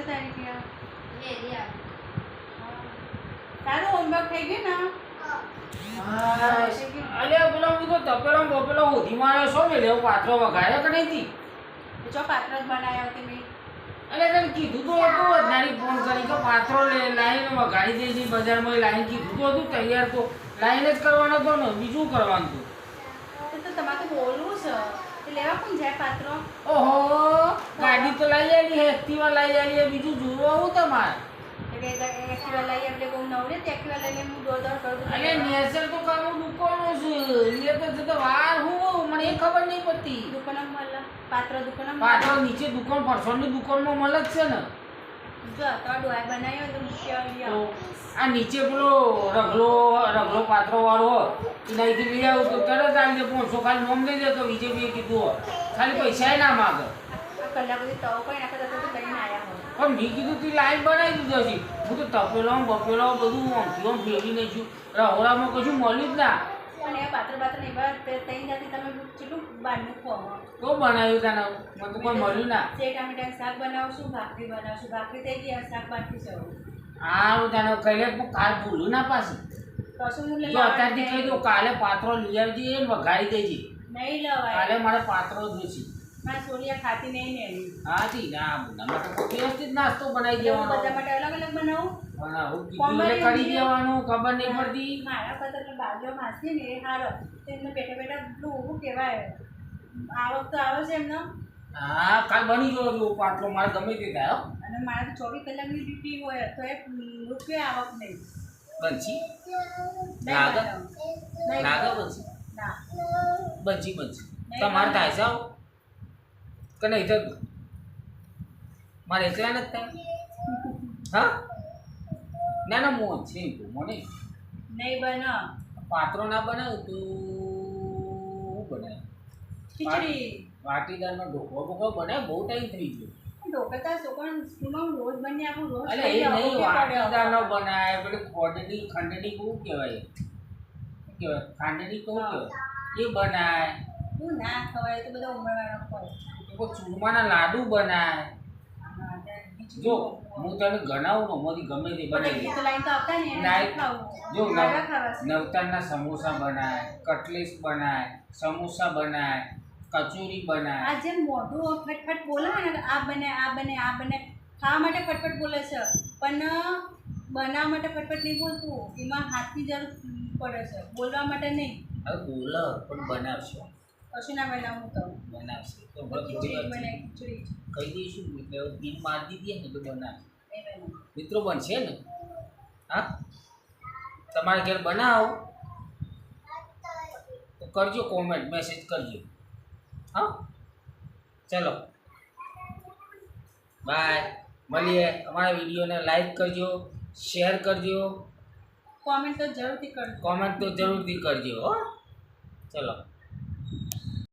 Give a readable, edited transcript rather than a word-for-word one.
તારી ત્યાં તારું હોમવર્ક થઈ ગયું ને? અલ્યા પેલો હું તો તપેલો બપેલો હોધી માર્યો છો મેં લેવો પાત્રો વઘાર્યો કે નહીં તી? જો પાત્ર જ બનાવ્યો કે મેં અલે તને કીધું તો હતું અજનારી ફોન કરી કે પાત્રો લાઈને વઘારી દેજે બજારમાં લાઈને કીધું તો હતું તૈયાર તો લાઈને જ કરવાનો હતો ને બીજું કરવાનું હતું. તો તમારે તો બોલવું છે તે લેવા કોણ જાય પાત્રો? ઓહો ગાડી તો લઈ આલી હે એક્ટિવા લઈ આલી હે બીજું જોવું આવું તમારે. એક્ટિવા લઈ એટલે બહુ નવરે તે એક્ટિવા લઈને હું દોડ કરું. અલે નેચર તો કામો દુકાનો છે એટલે તો વાર હું મને એ ખબર નહીં પડતી. દુકાનમાં મળે પાત્ર દુકાનમાં પાત્રો નીચે દુકાન પરસોની દુકાનમાં મળે જ છે ને. જો તો ડોય બનાવ્યો તો તો આ નીચે પેલો રગલો પાત્રો વાળો એ નાઈથી લઈ આવું તો તરત આવી જાય 500 ખાલી નોમ દઈ દે તો બીજે કીધું ખાલી પૈસા ના માગે. આ કલાક બધી તવ કોઈ નાખતા તો કરીને આવ્યા હોય. પણ મેં કીધું તું લાઈન બનાવી દીધો છે હું તો તપેલો બપેલો બધું આમથી ફેરવી નાખ્યું રહોડામાં કશું મળ્યું જ ના. અને એ પાત્ર નહીં બસ તઈ જાતી તમે કેટલું બારનું ખોવો તો બનાવ્યું તને મને તો કોઈ મળ્યું ના. જે ટામેટાનું શાક બનાવશું ભાખરી બનાવશું ભાખરી થઈ ગઈ શાક બાકી છે. હા હું તને કહી હું કાલ ભૂલું ના પાછી કશું હું લઈ જો અત્યારથી કહી દઉં કાલે પાત્રો લઈ આવજે ને વઘારી દેજે. નહીં લવાય કાલે મારે પાત્રો જોઈશે. મારે સોલિયા ખાતી નહીં ને એની હા જી ના બુના તો વ્યવસ્થિત નાસ્તો બનાવી દેવાનો. બધા માટે અલગ અલગ બનાવું બનાવું કીધું એટલે કરી દેવાનું ખબર નહીં પડતી. મારા કરતા તો બાજુ માસી ને એ હારો તેમને બેઠા બેઠા પેલું ઊભું કહેવાય આવક તો આવે છે એમનો. હા કાલ બની ગયો જો પાત્રો મારે ગમે તે થાય હો. અને મારે તો 24 કલાકની ડ્યુટી હોય તો એ રૂપિયા આવક નહીં બંસી નહીં લાગે બનાવું. નહીં લાગે બંસી ના બંસી તમારે થાય છે આવું કે નહીં થતું મારે એકલા નથી થાય. હા ના ના મોં છે મને નહીં બનાવ પાત્રો ના બનાવું તો હું બનાવ ખીચડી પાટીદારનો ઢોકળો બોકળો બનાવે બહુ ટાઈમ થઈ ગયો. ઢોકળા છોકરા સ્કૂલમાં રોજ બની આપણું રોજ અલે એ નહીં વાટીદારનો બનાવે પેલી ખંડણી કેવું કહેવાય શું કહેવાય ખાંડણી કેવું કહેવાય એ બનાવે. તું ના ખવાય તો બધા ઉમરવાળા ખવાય. કોઈ ચૂરમાના લાડુ બનાવે. જો હું તને ગણાવું ને મોદી ગમે તે બનાવી તો લાઈન તો આવતા ને લાઈન ખાવું જો મારા ખાવા નવતારના સમોસા બનાવે કટલેસ બનાવે સમોસા બનાવે કચોરી બનાવે. આ જે મોઢું ફટફટ બોલે ને આ બને આ બને આ બને ખાવા માટે ફટફટ બોલે છે પણ બનાવવા માટે ફટફટ નહીં બોલતું એમાં હાથની જરૂર પડે છે બોલવા માટે નહીં. હવે બોલો પણ બનાવશો કશું ના બનાવું તો બનાવશે તો ખીચડી બને ખીચડી કહી દઈશું એટલે પીન મારી દીધી ને તો બનાવશે. એ બને મિત્રો બનશે ને હા તમારે ઘેર બનાવો તો કરજો કોમેન્ટ મેસેજ કરજો. હા ચલો બાય મળીએ. અમારા વિડીયોને લાઈક કરજો શેર કરજો કોમેન્ટ તો જરૂરથી કરજો. કોમેન્ટ તો જરૂરથી કરજો હો ચલો.